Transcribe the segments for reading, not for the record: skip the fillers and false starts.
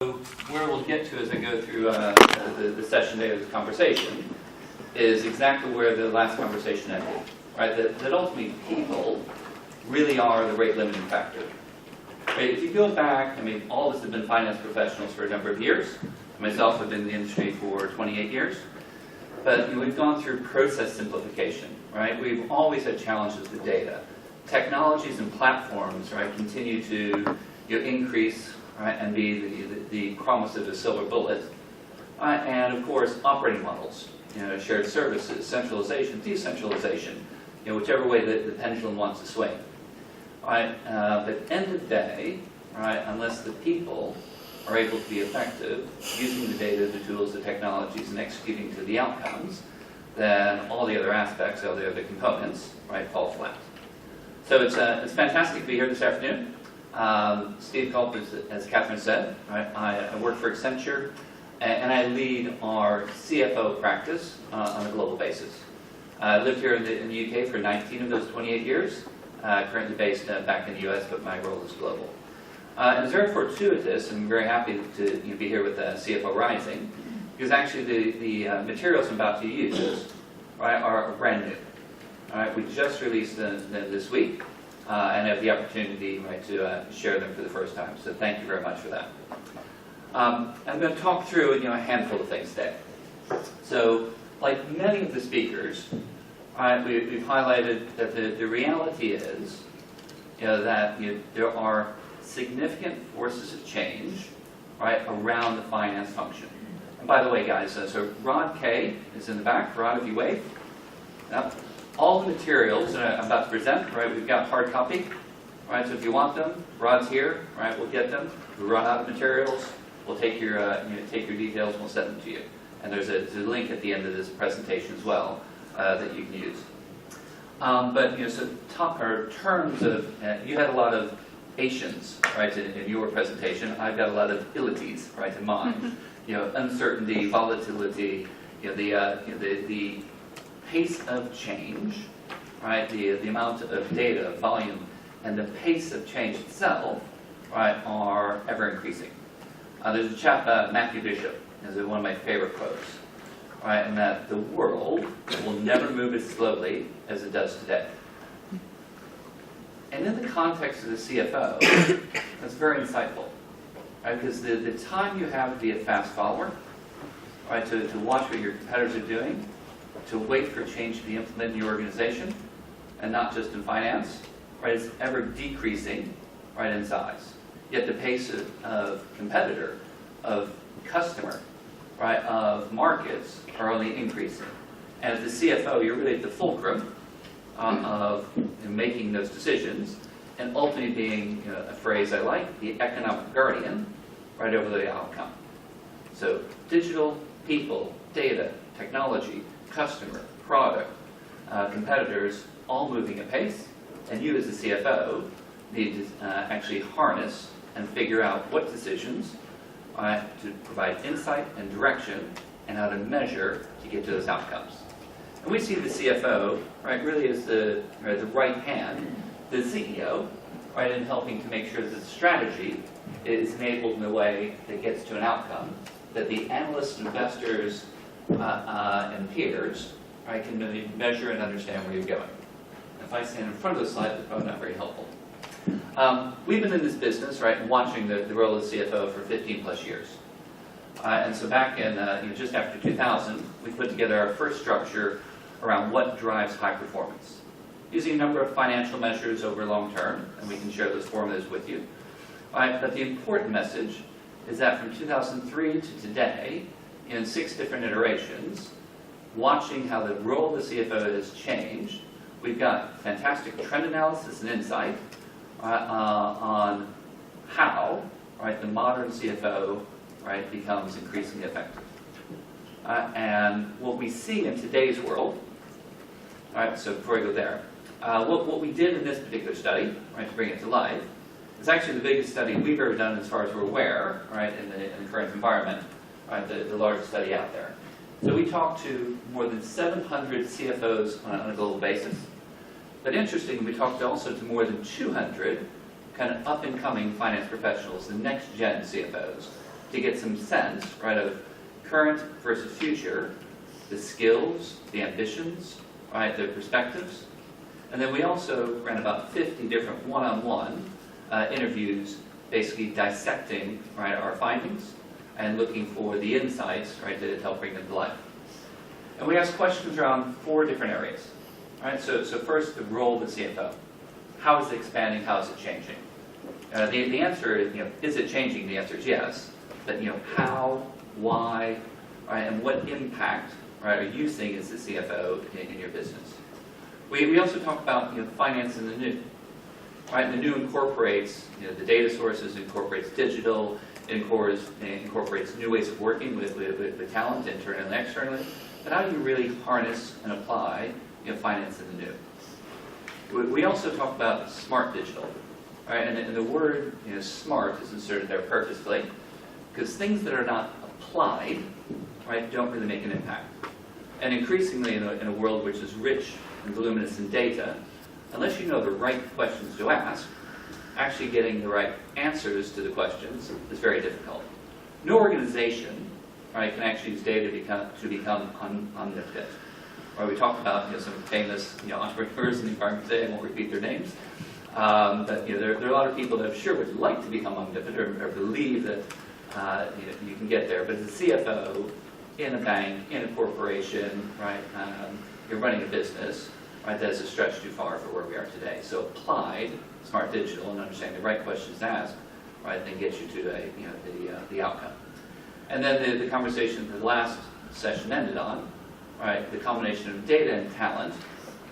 Where we'll get to as I go through the session day of this conversation is exactly where the last conversation ended, right? That ultimately people really are the rate limiting factor. Right? If you go back, I mean, all of us have been finance professionals for a number of years. Myself, have been in the industry for 28 years. But we've gone through process simplification, right? We've always had challenges with data. Technologies and platforms, right, continue to increase, right, and be the promise of a silver bullet. And of course, operating models, shared services, centralization, decentralization, whichever way the pendulum wants to swing. Right? But at the end of the day, right, unless the people are able to be effective using the data, the tools, the technologies, and executing to the outcomes, then all the other aspects, all the other components, right, fall flat. So it's fantastic to be here this afternoon. SteveCulp, as Catherine said, right, I work for Accenture, and I lead our CFO practice on a global basis. I lived here in the UK for 19 of those 28 years, currently based back in the US, but my role is global. And it's very fortuitous, and I'm very happy to be here with CFO Rising, because actually the materials I'm about to use, right, are brand new. All right, we just released them this week, and have the opportunity, right, to share them for the first time. So thank you very much for that. I'm going to talk through a handful of things today. So, like many of the speakers, we've highlighted that the reality is, that there are significant forces of change, right, around the finance function. And by the way, guys, so Rod K is in the back. Rod, if you wave. Yep. All the materials that I'm about to present, right, we've got hard copy, right, so if you want them, Rod's here, right, we'll get them. If we run out of materials, we'll take your details and we'll send them to you. And there's a link at the end of this presentation as well that you can use. But, so terms of, you had a lot of Asians, right, in your presentation. I've got a lot of ilities, right, in mine. Uncertainty, volatility, the pace of change, right, the amount of data, volume, and the pace of change itself, right, are ever increasing. There's a chap, Matthew Bishop, is one of my favorite quotes, right, and that the world will never move as slowly as it does today. And in the context of the CFO, that's very insightful, right, because the time you have to be a fast follower, right, to watch what your competitors are doing, to wait for change to be implemented in your organization, and not just in finance, right, is ever decreasing, right, in size. Yet the pace of competitor, of customer, right, of markets are only increasing. And as the CFO, you're really at the fulcrum of making those decisions, and ultimately being, a phrase I like, the economic guardian, right, over the outcome. So digital, people, data, technology, customer, product, competitors, all moving at pace, and you as the CFO need to actually harness and figure out what decisions to provide insight and direction, and how to measure to get to those outcomes. And we see the CFO, right, really as the right hand, the CEO, right, in helping to make sure that the strategy is enabled in a way that gets to an outcome that the analysts, investors, and peers, right, can really measure and understand where you're going. If I stand in front of the slide, that's probably not very helpful. We've been in this business, right, watching the role of the CFO for 15 plus years. And so back in just after 2000, we put together our first structure around what drives high performance, using a number of financial measures over long term, and we can share those formulas with you. But the important message is that from 2003 to today, in 6 different iterations, watching how the role of the CFO has changed, we've got fantastic trend analysis and insight on how, right, the modern CFO, right, becomes increasingly effective. And what we see in today's world, right, so before I go there, what we did in this particular study, right, to bring it to life, is actually the biggest study we've ever done as far as we're aware, right, in the current environment, right, the largest study out there. So we talked to more than 700 CFOs on a global basis. But interestingly, we talked also to more than 200 kind of up-and-coming finance professionals, the next-gen CFOs, to get some sense, right, of current versus future, the skills, the ambitions, right, the perspectives. And then we also ran about 50 different one-on-one interviews, basically dissecting, right, our findings and looking for the insights, right, to help bring them to life. And we asked questions around 4 different areas. Right? So first, the role of the CFO. How is it expanding? How is it changing? The answer is, is it changing? The answer is yes. But how, why, right, and what impact, right, are you seeing as the CFO in your business? We also talk about finance in the new. Right? The new incorporates the data sources, incorporates digital, incorporates new ways of working with talent internally and externally. But how do you really harness and apply finance in the new? We also talk about smart digital, right? And the word smart is inserted there purposefully, because things that are not applied, right, don't really make an impact. And increasingly in a world which is rich and voluminous in data, unless you know the right questions to ask, actually getting the right answers to the questions is very difficult. No organization, right, can actually use data to become omnipotent. Or we talked about some famous entrepreneurs in the environment today. I won't repeat their names, but there are a lot of people that I'm sure would like to become omnipotent or believe that you can get there. But as a CFO in a bank, in a corporation, right, you're running a business, right, that's a stretch too far for where we are today. So applied smart digital and understanding the right questions to ask, right, then gets you to the outcome. And then the conversation that the last session ended on, right, the combination of data and talent,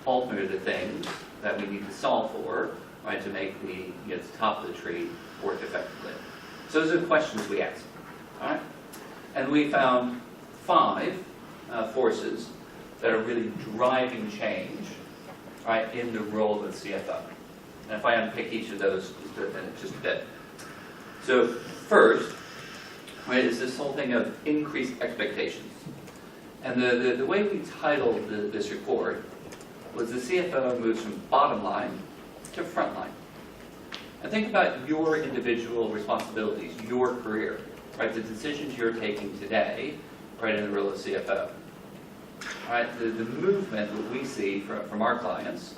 ultimately the things that we need to solve for, right, to make the top of the tree work effectively. So those are the questions we asked, all right? And we found 5 forces that are really driving change, right, in the role of the CFO. And if I unpick each of those just a bit. So first, right, is this whole thing of increased expectations. And the way we titled this report was the CFO moves from bottom line to front line. And think about your individual responsibilities, your career, right? The decisions you're taking today, right, in the role of CFO. Right? The movement that we see from our clients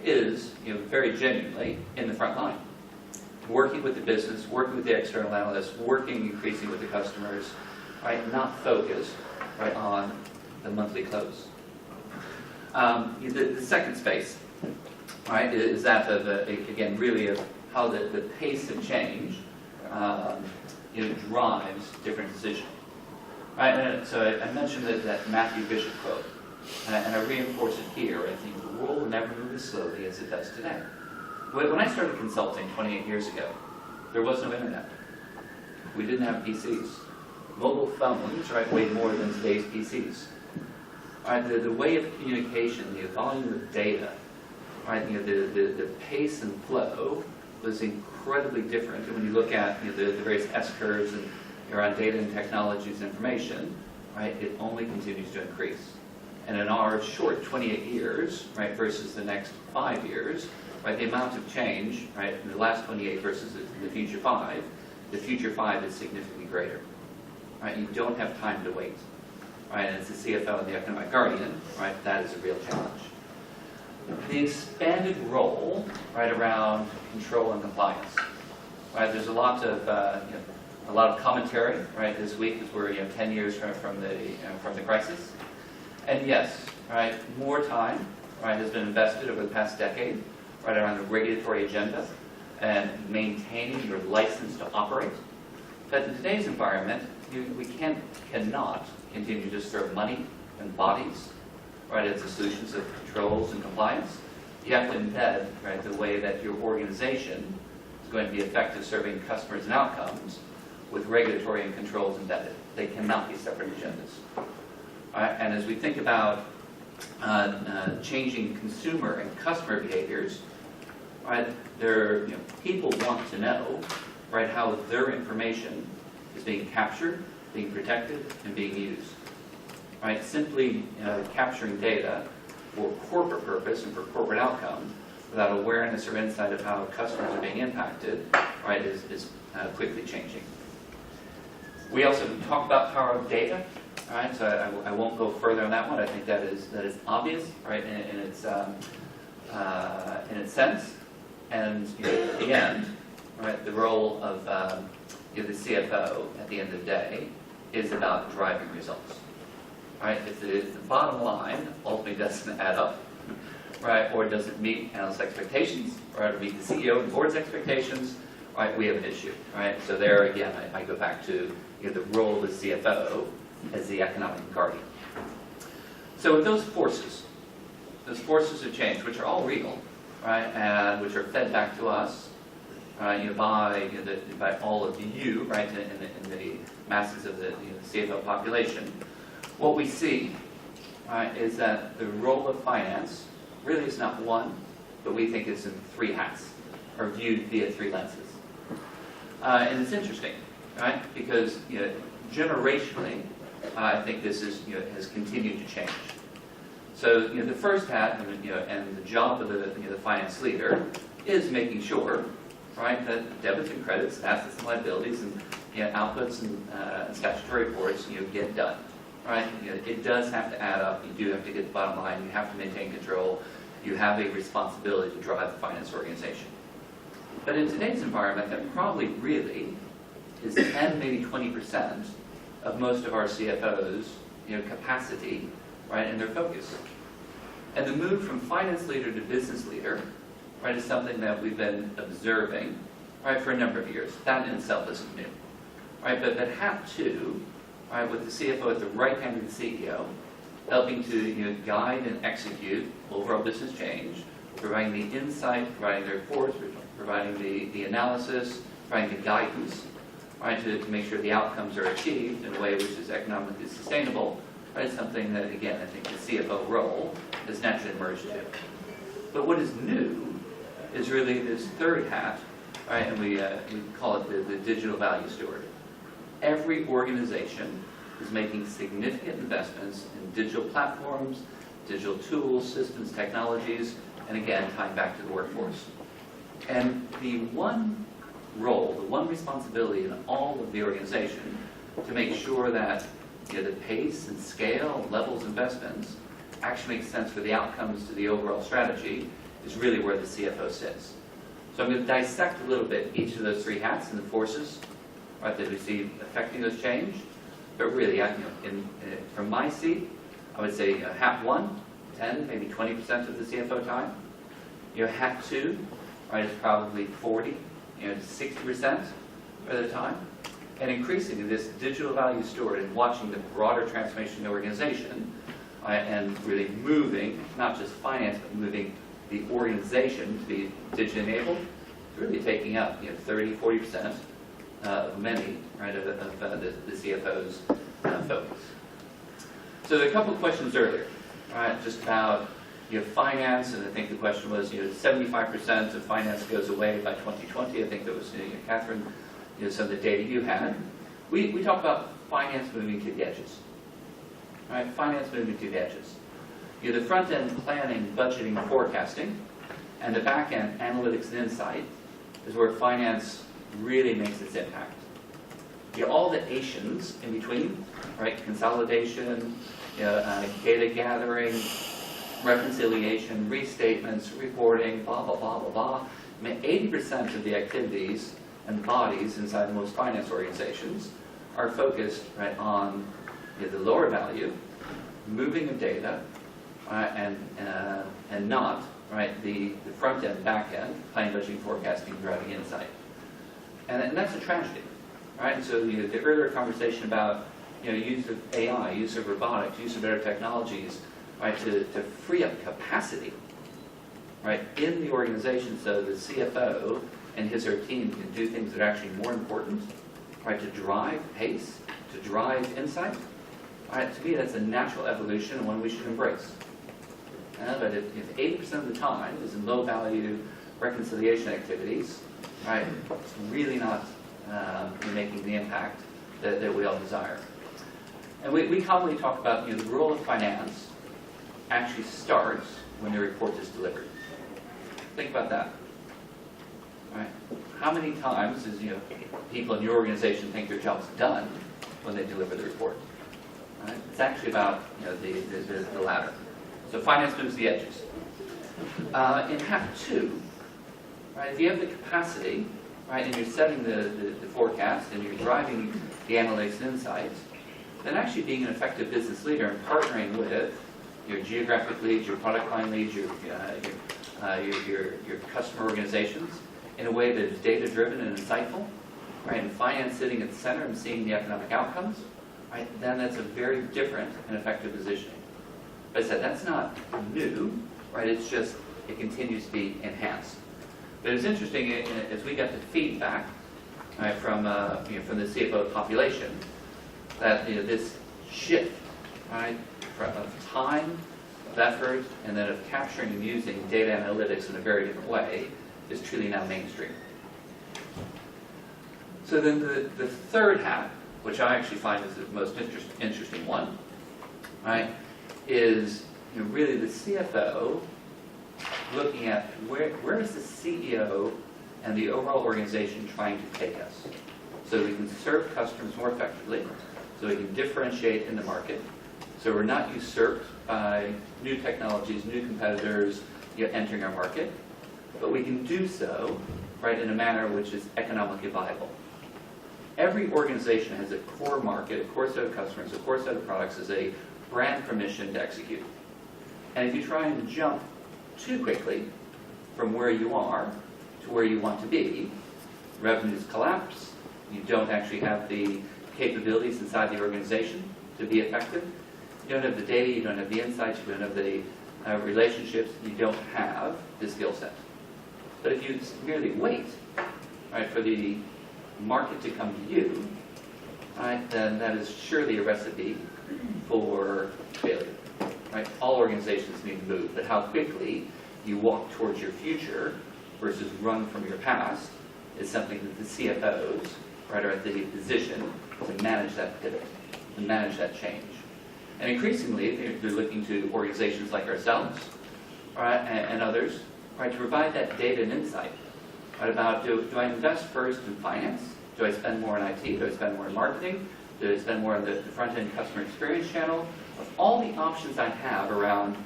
is, very genuinely in the front line. Working with the business, working with the external analysts, working increasingly with the customers, right? Not focused, right, on the monthly close. The second space, right, is that of again really of how the pace of change, drives different decisions. Right, and so I mentioned that Matthew Bishop quote, and I reinforce it here. I think the world will never move as slowly as it does today. When I started consulting 28 years ago, there was no internet. We didn't have PCs. Mobile phones, right, weighed more than today's PCs. Right, the way of communication, the volume of data, right, the pace and flow was incredibly different. And when you look at the various S-curves and around data and technologies and information, right, it only continues to increase. And in our short 28 years, right, versus the next 5 years, right, the amount of change, right, in the last 28 versus the future 5 is significantly greater. Right, you don't have time to wait. Right, and as the CFO and the economic guardian, right, that is a real challenge. The expanded role, right, around control and compliance. Right, there's a lot of commentary, right, this week as we're 10 years from the crisis. And yes, right, more time, right, has been invested over the past decade, right, around the regulatory agenda and maintaining your license to operate. But in today's environment, we cannot continue to just throw money and bodies, right, as the solutions of controls and compliance. You have to embed, right, the way that your organization is going to be effective serving customers and outcomes with regulatory and controls embedded. They cannot be separate agendas. And as we think about changing consumer and customer behaviors, right, people want to know, right, how their information is being captured, being protected, and being used. Right, simply capturing data for corporate purpose and for corporate outcome without awareness or insight of how customers are being impacted, right, is quickly changing. We also talk about power of data. All right, so I won't go further on that one. I think that is obvious, right, in its sense. And at the end, right, the role of the CFO at the end of the day is about driving results. Right, if the bottom line ultimately doesn't add up, right, or doesn't meet analyst expectations, or meet the CEO and board's expectations, right, we have an issue. Right, so there again, I go back to the role of the CFO as the economic guardian. So with those forces of change, which are all real, right, and which are fed back to us, by all of you, right, in the masses of the CFO population, what we see, right, is that the role of finance really is not one, but we think it's in three hats, or viewed via three lenses. And it's interesting, right, because generationally, I think this is has continued to change. So the first hat, and the job of the finance leader is making sure, right, that debits and credits, assets and liabilities, and outputs and statutory reports get done. Right, it does have to add up. You do have to get the bottom line. You have to maintain control. You have a responsibility to drive the finance organization. But in today's environment, that probably really is 10, maybe 20% of most of our CFOs' capacity, right, and their focus. And the move from finance leader to business leader, right, is something that we've been observing, right, for a number of years. That in itself isn't new, right? But that hat two, right, with the CFO at the right hand of the CEO, helping to guide and execute overall business change, providing the insight, providing the reports, providing the analysis, providing the guidance, right, to make sure the outcomes are achieved in a way which is economically sustainable, right, is something that, again, I think the CFO role has naturally emerged to. But what is new is really this third hat, right, and we call it the digital value steward. Every organization is making significant investments in digital platforms, digital tools, systems, technologies, and again, tying back to the workforce. And the one role, the one responsibility in all of the organization to make sure that the pace and scale and levels of investments actually make sense for the outcomes to the overall strategy is really where the CFO sits. So I'm going to dissect a little bit each of those three hats and the forces, right, that we see affecting this change. But really, from my seat, I would say hat one, 10, maybe 20% of the CFO time. Hat two, right, is probably 40, to 60% of the time. And increasingly, this digital value steward and watching the broader transformation of the organization, and really moving, not just finance, but moving the organization to be digitally enabled, is really taking up 30, 40% of many, right, of the CFO's focus. So there are a couple of questions earlier, right, just about finance, and I think the question was 75% of finance goes away by 2020. I think that was Catherine, some of the data you had. We talk about finance moving to the edges, right? Finance moving to the edges. The front end planning, budgeting, forecasting, and the back end analytics and insight is where finance really makes its impact. All the Asians in between, right? Consolidation, data gathering, reconciliation, restatements, reporting, blah, blah, blah, blah, blah. 80% of the activities and bodies inside most finance organizations are focused, right, on the lower value, moving of data, and not, right, the front end, back end, planning, budgeting, forecasting, driving insight. And that's a tragedy, right? And so the earlier conversation about use of AI, use of robotics, use of better technologies, right, to free up capacity, right, in the organization so the CFO and his or her team can do things that are actually more important, right, to drive pace, to drive insight. Right, to me, that's a natural evolution and one we should embrace. But if 80% of the time is in low-value reconciliation activities, right, it's really not making the impact that we all desire. And we commonly talk about the role of finance actually starts when the report is delivered. Think about that. Right? How many times does people in your organization think their job's done, when they deliver the report. Right? It's actually about the latter. So finance moves the edges. In half two, right, if you have the capacity, right, and you're setting the forecast and you're driving the analytics and insights, then actually being an effective business leader and partnering with your geographic leads, your product line leads, your customer organizations in a way that is data-driven and insightful, right, and finance sitting at the center and seeing the economic outcomes, right, then that's a very different and effective positioning. But I said, that's not new, right, it's just, it continues to be enhanced. But it's interesting, as we got the feedback, right, from the CFO population, that this shift, right, of time, of effort, and then of capturing and using data analytics in a very different way is truly now mainstream. So then the third hat, which I actually find is the most interesting one, right, is really the CFO looking at where is the CEO and the overall organization trying to take us, so we can serve customers more effectively, so we can differentiate in the market, so we're not usurped by new technologies, new competitors entering our market, but we can do so, right, in a manner which is economically viable. Every organization has a core market, a core set of customers, a core set of products, as a brand permission to execute. And if you try and jump too quickly from where you are to where you want to be, revenues collapse, you don't actually have the capabilities inside the organization to be effective, you don't have the data, you don't have the insights, you don't have the relationships, you don't have the skill set. But if you merely wait, right, for the market to come to you, right, then that is surely a recipe for failure. Right? All organizations need to move, but how quickly you walk towards your future versus run from your past is something that the CFOs, right, are at the position to manage that pivot, to manage that change. And increasingly, they're looking to organizations like ourselves, right, and others, right, to provide that data and insight, right, about do I invest first in finance? Do I spend more in IT? Do I spend more in marketing? Do I spend more on the front-end customer experience channel? Of all the options I have around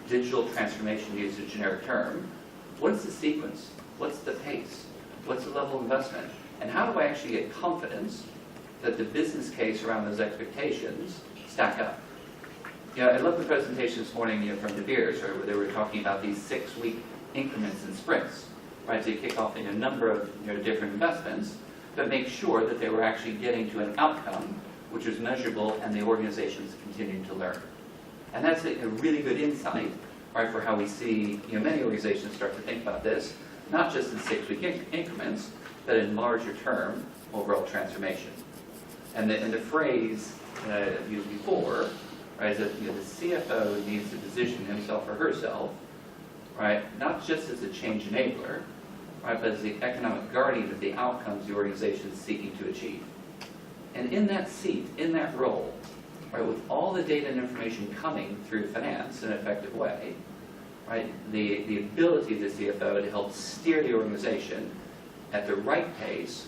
digital transformation, to use a generic term, what is the sequence? What's the pace? What's the level of investment? And how do I actually get confidence that the business case around those expectations stack up? I love the presentation this morning from De Beers, right, where they were talking about these 6-week increments and sprints, right? So you kick off in a number of different investments, but make sure that they were actually getting to an outcome which was measurable and the organization's continuing to learn. And that's a really good insight, right, for how we see many organizations start to think about this, not just in 6-week increments, but in larger term overall transformation. And the phrase used before, right, is that the CFO needs to position himself or herself, right, not just as a change enabler, right, but as the economic guardian of the outcomes the organization is seeking to achieve. And in that seat, in that role, right, with all the data and information coming through finance in an effective way, right, the ability of the CFO to help steer the organization at the right pace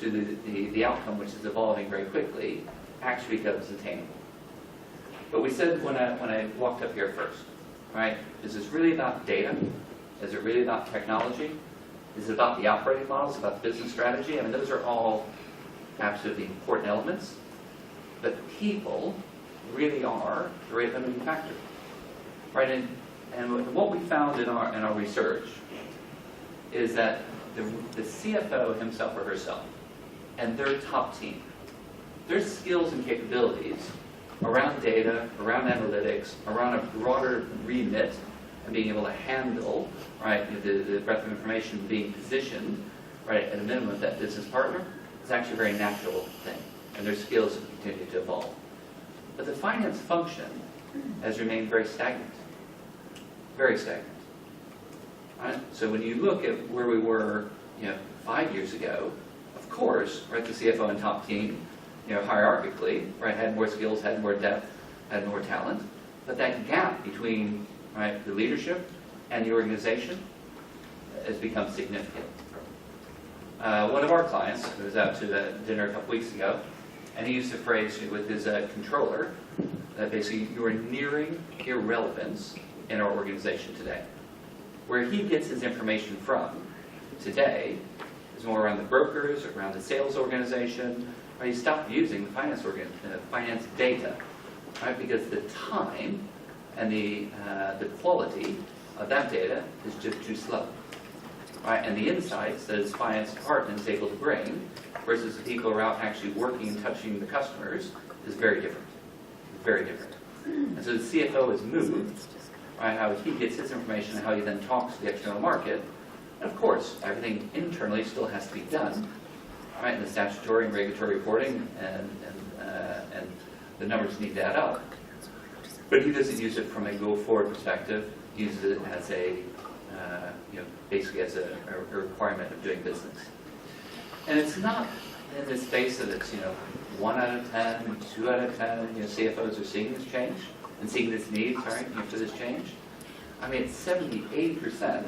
to the outcome, which is evolving very quickly, actually becomes attainable. But we said when I walked up here first, right, is this really about data? Is it really about technology? Is it about the operating models, about the business strategy? I mean, those are all absolutely important elements. But people really are the rate limiting factor, right? And what we found in our research is that the CFO himself or herself and their top team, their skills and capabilities around data, around analytics, around a broader remit, and being able to handle, right, the breadth of information being positioned, right, at a minimum of that business partner, is actually a very natural thing, and their skills have continued to evolve. But the finance function has remained very stagnant, very stagnant. Right? So when you look at where we were, 5 years ago, of course, right, the CFO and top team, hierarchically, right, had more skills, had more depth, had more talent, but that gap between, right, the leadership and the organization has become significant. One of our clients, who was out to the dinner a couple weeks ago, And he used a phrase with his controller that basically you are nearing irrelevance in our organization today. Where he gets his information from today is more around the brokers, around the sales organization. Right? He stopped using the finance data, right? Because the time and the quality of that data is just too slow. Right? And the insights that his finance department is able to bring versus the people who are out actually working and touching the customers is very different. Very different. And so the CFO is moved, right, how he gets his information and how he then talks to the external market. And of course, everything internally still has to be done, right, in the statutory and regulatory reporting, and the numbers need to add up. But he doesn't use it from a go-forward perspective. He uses it as a, basically as a requirement of doing business. And it's not in the space that it's, 1 out of 10, 2 out of 10, CFOs are seeing this change and seeing this need, for this change. I mean, it's 70, 80%,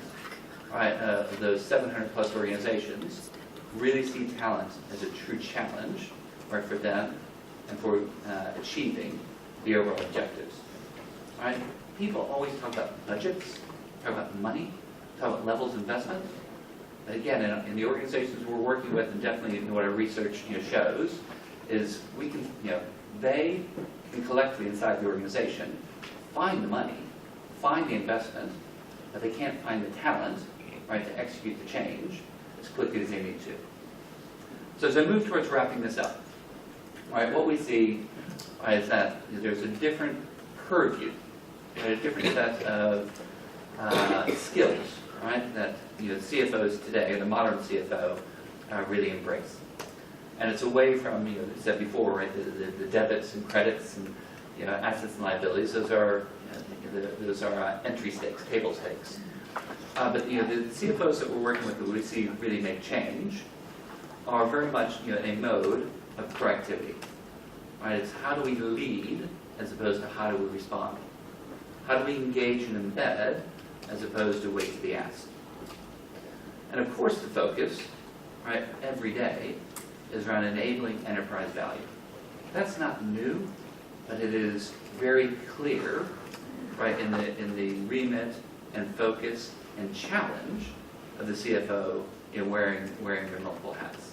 right, of those 700 plus organizations really see talent as a true challenge, right, for them and for achieving the overall objectives. Right? People always talk about budgets, talk about money, talk about levels of investment. But again, in the organizations we're working with, and definitely in what our research shows, is we can, they can collectively inside the organization find the money, find the investment, but they can't find the talent, right, to execute the change as quickly as they need to. So as I move towards wrapping this up, right, what we see, right, is that there's a different purview, right, a different set of skills, right, that CFOs today, the modern CFO, really embrace. And it's away from, as I said before, right, the debits and credits and assets and liabilities. Those are entry stakes, table stakes. But the CFOs that we're working with, that we see really make change, are very much a mode of proactivity. Right? It's how do we lead as opposed to how do we respond? How do we engage and embed as opposed to wait to be asked? And of course, the focus, right, every day, is around enabling enterprise value. That's not new, but it is very clear, right, in the remit and focus and challenge of the CFO in wearing their multiple hats.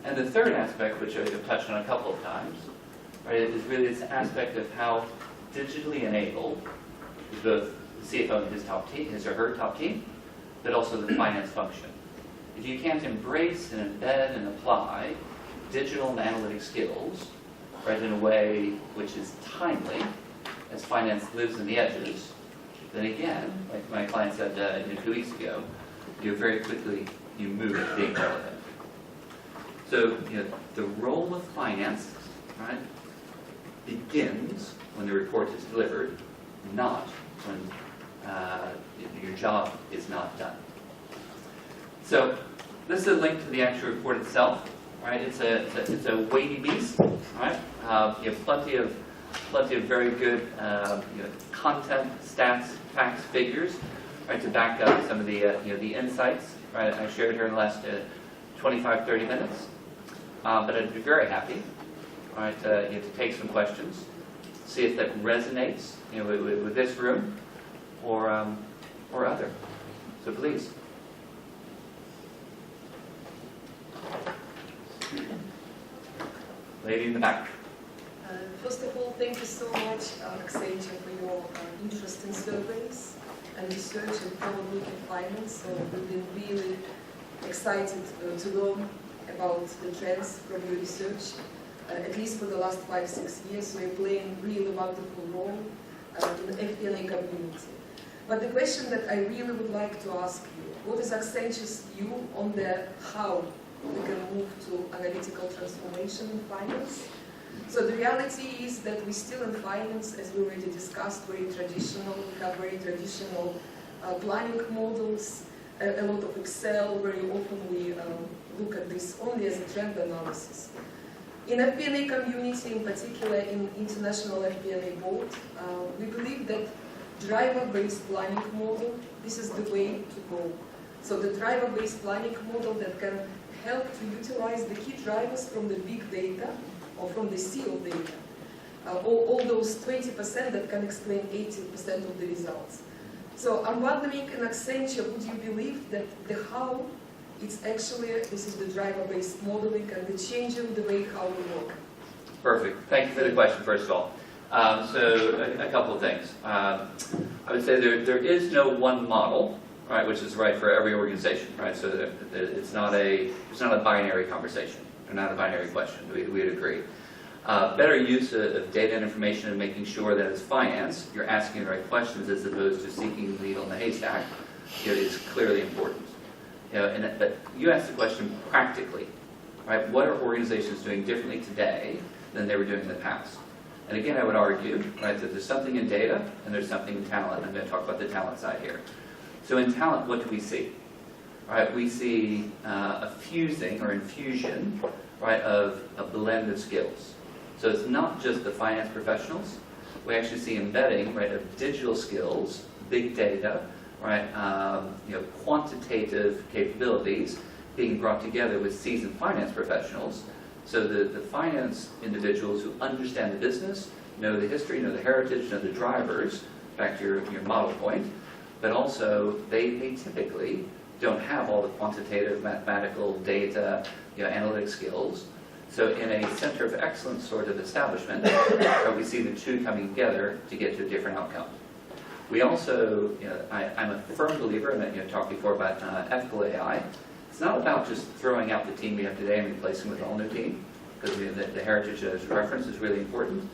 And the third aspect, which I've touched on a couple of times, right, is really this aspect of how digitally enabled is both the CFO and his top team, his or her top team, but also the finance function. If you can't embrace and embed and apply digital and analytic skills, right, in a way which is timely, as finance lives in the edges, then again, like my client said 2 weeks ago, very quickly you move to being relevant. So the role of finance, right, begins when the report is delivered, not when your job is not done. So this is a link to the actual report itself. Right, it's a weighty beast. Right, you have plenty of very good content, stats, facts, figures, right, to back up some of the the insights, right, I shared here in the last 25, 30 minutes. But I'd be very happy, right, to take some questions, see if that resonates, with this room or other. So please. Lady in the back. First of all, thank you so much, Accenture, for your interesting surveys and research and forward-looking finance. So we've been really excited to learn about the trends from your research. At least for the last 5-6 years, we're playing really wonderful role in the FP&A community. But the question that I really would like to ask you, what is Accenture's view on the how we can move to analytical transformation in finance? So the reality is that we still in finance, as we already discussed, very traditional. We have very traditional planning models, a lot of Excel. Very often we look at this only as a trend analysis. In FP&A community, in particular in International FP&A Board, we believe that driver-based planning model, this is the way to go. So the driver-based planning model that can help to utilize the key drivers from the big data or from the sea of data. All those 20% that can explain 80% of the results. So I'm wondering, in Accenture, would you believe that the how, it's actually, this is the driver-based modeling and the changing the way how we work? Perfect. Thank you for the question, first of all. So a couple of things. I would say there is no one model, right, which is right for every organization, right? So it's not a binary conversation, or not a binary question. We'd agree. Better use of data and information and making sure that as finance, you're asking the right questions as opposed to seeking the needle in the haystack, is clearly important. But you asked the question practically, right? What are organizations doing differently today than they were doing in the past? And again, I would argue, right, that there's something in data and there's something in talent. I'm going to talk about the talent side here. So in talent, what do we see? Right, we see a fusing or infusion, right, of a blend of skills. So it's not just the finance professionals. We actually see embedding, right, of digital skills, big data, right, quantitative capabilities being brought together with seasoned finance professionals. So the finance individuals who understand the business, know the history, know the heritage, know the drivers, back to your model point, but also they typically don't have all the quantitative, mathematical, data, analytic skills. So in a center of excellence sort of establishment, we see the two coming together to get to a different outcome. We also, I'm a firm believer, and I talked before about ethical AI. It's not about just throwing out the team we have today and replacing with a whole new team, because the heritage as reference is really important.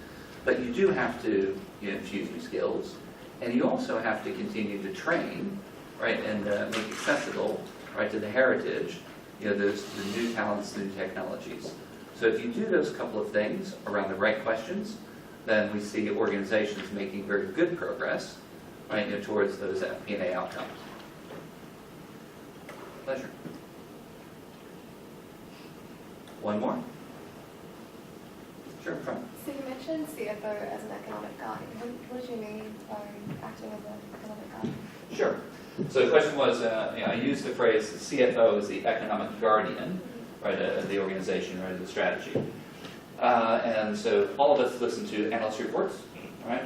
But you do have to infuse new skills, and you also have to continue to train, right, and make accessible, right, to the heritage, the new talents, new technologies. So if you do those couple of things around the right questions, then we see organizations making very good progress, right, towards those FP&A outcomes. Pleasure. One more? Sure, front. So you mentioned CFO as an economic guardian. What did you mean by acting as an economic guardian? Sure. So the question was, I used the phrase CFO as the economic guardian, right, of the organization, right, of the strategy. And so all of us listen to analyst reports, right?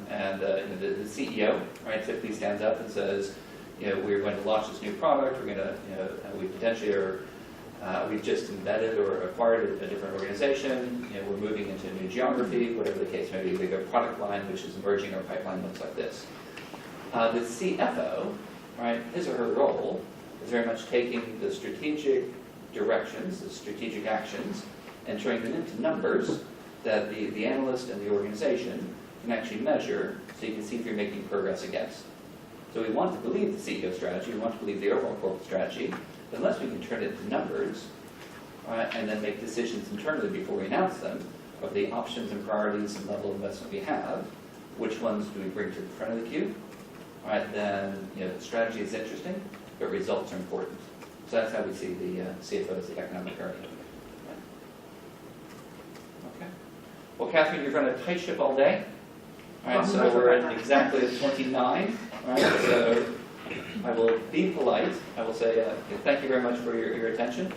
And the CEO, right, typically stands up and says, we're going to launch this new product. We're going to, we potentially are, we've just embedded or acquired a different organization. We're moving into a new geography, whatever the case may be. We've got a product line which is emerging. Our pipeline looks like this. The CFO, right, his or her role is very much taking the strategic directions, the strategic actions, and turning them into numbers that the analyst and the organization can actually measure so you can see if you're making progress against. So we want to believe the CEO strategy, we want to believe the overall corporate strategy, but unless we can turn it into numbers, right, and then make decisions internally before we announce them of the options and priorities and level of investment we have, which ones do we bring to the front of the queue, right, then strategy is interesting, but results are important. So that's how we see the CFO as the economic guardian. Okay. Well, Catherine, you've run a tight ship all day. All right, so we're at exactly 29. All right, so I will be polite. I will say thank you very much for your attention.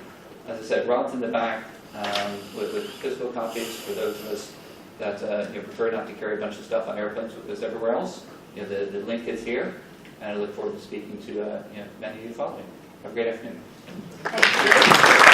As I said, Rod's in the back with physical copies for those of us that prefer not to carry a bunch of stuff on airplanes with us everywhere else. The link is here, and I look forward to speaking to many of you following. Have a great afternoon. Thank you.